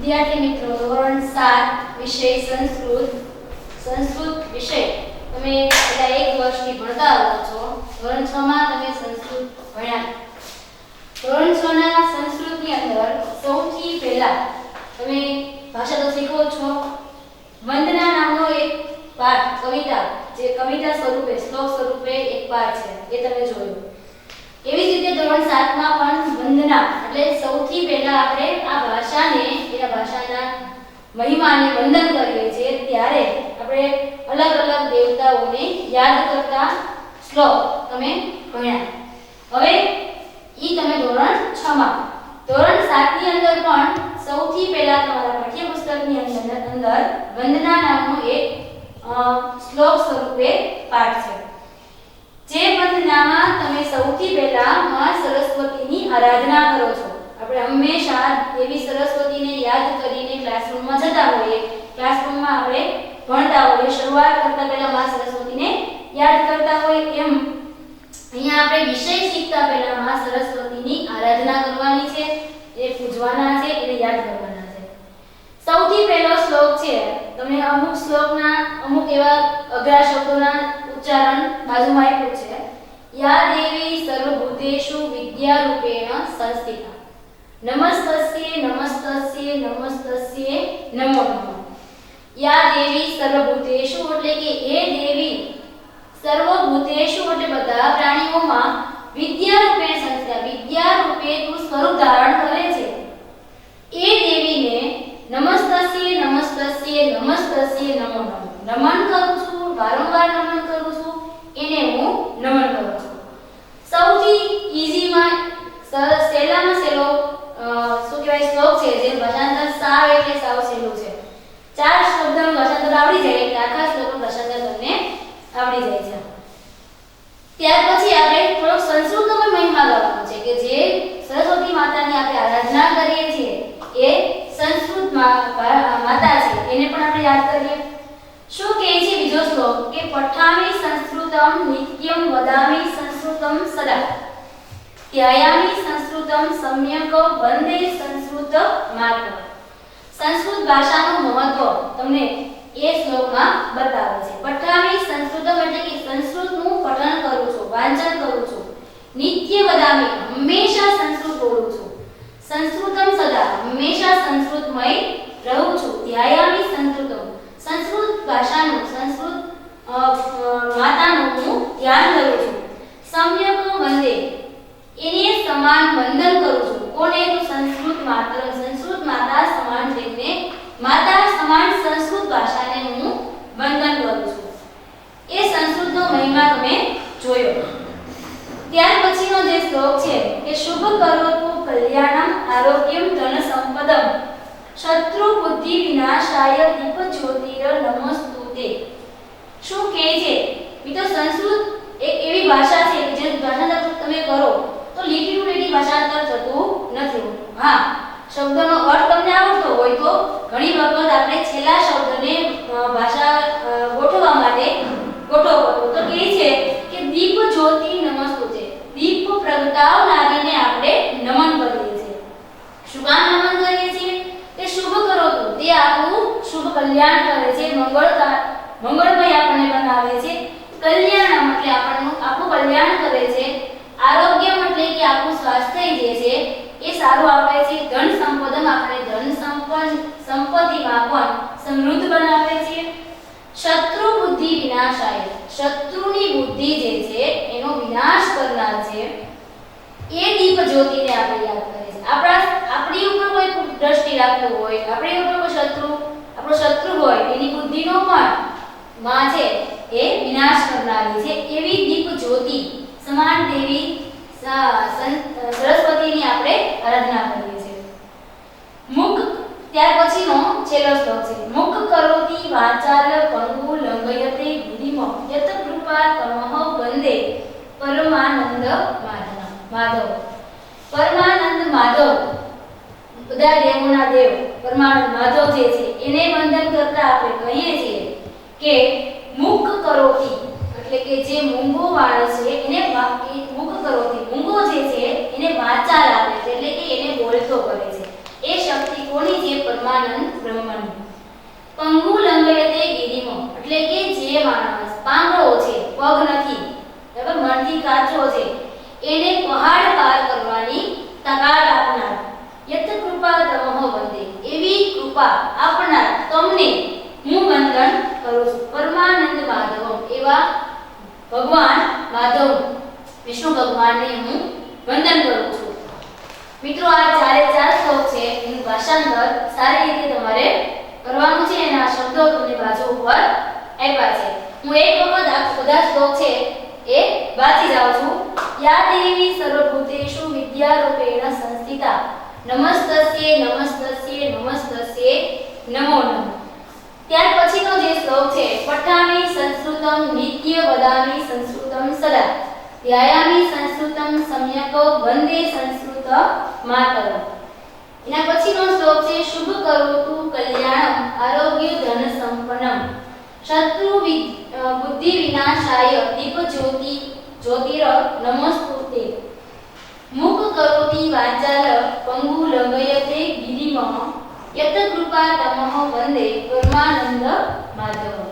વિદ્યાર્થી મિત્રો ધોરણ 7 વિષય સંસ્કૃત વિષય તમે પહેલા એક વર્ષથી ભણતા આવો છો. ધોરણ 6 માં તમે સંસ્કૃત ભણ્યા. ધોરણ 6 ના સંસ્કૃતની અંદર સૌથી પહેલા તમે ભાષા તો શીખો છો. વંદના નામનો એક પાઠ કવિતા જે કવિતા સ્વરૂપે શ્લોક સ્વરૂપે એક પાઠ છે એ તમે જોયું. એવી જ રીતે ધોરણ 7 માં પણ વંદના એટલે સૌથી પહેલા આપણે આ ભાષાને એના ભાષાના મહિમાને વંદન કરીએ છીએ ત્યારે આપણે અલગ અલગ દેવતાઓને યાદ કરતા શ્લોક તમે ભણ્યા. હવે ઈ તમે ધોરણ 6 માં. ધોરણ 7 ની અંદર પણ સૌથી પહેલા તમારા પાઠ્યપુસ્તકની અંદર વંદના નામનો એક શ્લોક સ્વરૂપે પાઠ છે. જે વંદનામાં તમે સૌથી પહેલા માં સરસ્વતીની આરાધના કરો છો. આપણે હંમેશા દેવી સરસ્વતીને યાદ કરીને ક્લાસરૂમમાં જતા હોઈએ. ક્લાસરૂમમાં આપણે ભણતા હોઈએ, શરૂઆત કરતા પહેલા માં સરસ્વતીને યાદ કરતા હોય એમ અહીંયા આપણે વિષય શીખતા પહેલા માં સરસ્વતીની આરાધના કરવાની છે, એ પૂજવાના છે, એને યાદ કરવાના છે. સૌથી પહેલો શ્લોક છે, તમને અમુક શ્લોકના અમુક એવા અઘરા શબ્દોના ઉચ્ચારણ બાજુમાં આપ્યું છે. યા દેવી સર્વભૂતેષુ વિદ્યારૂપેણ સંસ્થિતા નમસ્તસ્યે નમસ્તસ્યે નમસ્તસ્યે નમો નમઃ. યા દેવી સર્વભૂતેષુ એટલે કે એ દેવી સર્વભૂતેષુ એટલે બધા પ્રાણીઓમાં વિદ્યારૂપેણ સંસ્થિતા વિદ્યારૂપે તું સ્વરૂપ ધારણ કરે છે એ દેવીને નમસ્તસ્યે નમસ્તસ્યે નમસ્તસ્યે નમો નમઃ નમન કરું છું, વારંવાર નમન કરું છું, એને હું નમન કરું છું. સૌથી ઈઝીમાં સહેલામાં સહેલો શું કહેવાય શ્લોક છે જે ભાષાંતર સાવ એટલે સાવ સહેલું છે. 4 શબ્દનું ભાષાંતર આવડી જાય એટલે આખા શ્લોકનું ભાષાંતર તમને આવડી જાય છે. ત્યાર પછી આપણે થોડોક સંસ્કૃતનો મહિમા ગાવાનો છે કે જે સરસ્વતી માતાની આપણે આરાધના કરીએ છીએ એ સંસ્કૃત માતા છે, એને પણ આપણે યાદ કરીએ. શું કહે છે બીજો શ્લોક કે પઠામી સંસ્કૃતમ નિત્યમ વદામી સંસ્કૃતમ સદા ધ્યાયામી સંસ્કૃતમ સમ્યક વંદે સંસ્કૃત માતરમ. સંસ્કૃત ભાષાનું મહત્વ તમને એ શ્લોકમાં બતાવે છે. પઠામી સંસ્કૃતમ એટલે કે સંસ્કૃતનું પઠન કરું છું, વાંચન કરું છું. નિત્ય વદામી હંમેશા સંસ્કૃત બોલું છું. સંસ્કૃતમ સદા હંમેશા સંસ્કૃતમય રહું છું. ધ્યાયામી સંસ્કૃતમ સંસ્કૃત ભાષાનું સંસ્કૃત માતાનું હું ધ્યાન કરું છું. સમ્યક વંદે એને સમાન વંદન કરું છું. કોને? તો સંસ્કૃત માતા સમાન જેને માતા સમાન સંસ્કૃત ભાષાને હું વંદન કરું છું. એ સંસ્કૃતનો મહિમા તમે જોયો. ત્યાર પછીનો જે શ્લોક છે કે શુભ કરોતુ કલ્યાણમ આરોગ્યમ ધન સંપદમ શત્રુ બુદ્ધિ વિનાશાય દીપ જ્યોતિર નમસ્તુતે. શું કહે છે? મિત્રો સંસ્કૃત એક એવી ભાષા છે કે જે ભાષાંતર તમે કરો તો લીટી ટુ લીટી ભાષાંતર થતું નથી. હા, શબ્દનો અર્થ તમને આવડતો હોય તો ઘણી વખત આપણે છેલ્લા શબ્દને ભાષા ગોઠવવા માટે ગોઠવો તો કહે છે કે દીપ જ્યોતિ નમસ્તુતે. દીપ પ્રગટાવનારીને આપણે નમન કરીએ છીએ. શું કામ નમન કરીએ છીએ? તે શુભ કરો તો તે આપણું શુભ કલ્યાણ કરે છે, મંગળમય આપણને બનાવે છે. કલ્યાણમ એટલે આપણું કલ્યાણ કરે છે. આરોગ્ય એટલે કે આપણું સ્વાસ્થ્ય જે છે એ સારું આપે છે. ધન સંપદમ આપણે ધન સંપત્તિમાં પણ સમૃદ્ધ બનાવે છે. શત્રુ બુદ્ધિ વિનાશાય શત્રુની બુદ્ધિ જે છે એનો વિનાશ કરનાર છે એ દીપ જ્યોતિને આપણે યાદ કરીએ છીએ. આપણી ઉપર કોઈ દ્રષ્ટિ રાખતું હોય, આપણી ઉપર કોઈ આપણો શત્રુ હોય, એની બુદ્ધિનો પણ માં છે એ વિનાશ કરનારી છે. એવી દીપ જ્યોતિ સમાન દેવી સરસ્વતીની આપણે આરાધના કરીએ છીએ. મુખ ત્યાર પછીનો છેલ્લો શ્લોક છે. મુખ કરોતિ વાચાલ પંગુ લંઘયતે ગુદિમ યત કૃપા તમઃ વંદે પરમાનંદ માધવ. પરમાનંદ માધવ બધા દેવોના દેવ પરમાનંદ માધવ જે છે એને વંદન કરતા આપણે કહીએ છીએ કે મુખ કરોતિ એટલે કે જે મૂંગો માણસ છે એને મુખ કરોતિ મૂંગો જે છે એને વાચાલ આપે છે એટલે કે એને બોલતો કરે છે. એ શક્તિ કોની છે? પરમાનંદ એને પહાડ પાર કરવાની તાકાત આપનાર યત કૃપા તમઃ વંદે, એવી કૃપા આપનાર તમને હું વંદન કરું છું. પરમાનંદ માધવમ, એવા ભગવાન માધવ વિષ્ણુ ભગવાનને હું વંદન કરું છું. મિત્રો, આ ચારે ચાર શ્લોક છે એનું ભાષાંતર સારી રીતે તમારે કરવાનું છે. એના શબ્દો તમને બાજુ ઉપર આપ્યા છે. હું એક વખત આ બધા શ્લોક છે એ વાંચી જાઉં છું. યા દેવી સર્વભૂતેષુ વિદ્યારૂપેણ સંસ્થિતા નમસ્તસ્યે નમસ્તસ્યે નમસ્તસ્યે નમો નમઃ. ત્યાર પછીનો જે શ્લોક છે, પઠામિ સંસ્કૃતમ નિત્ય વદામિ સંસ્કૃતમ સદા ધ્યાયામિ સંસ્કૃતમ સમ્યક વંદે સંસ્કૃત માતરમ. એના પછીનો શ્લોક છે, શુભ કરોતુ કલ્યાણમ આરોગ્ય ધન સંપન્નમ શત્રુ બુદ્ધિ વિનાશાય દીપ જ્યોતિર નમસ્તુતે મુખ કરોતિ વાચાલ પંગુ લંઘયતે ગિરિમઃ યત કૃપા તમઃ વંદે પરમાનંદ માધવ.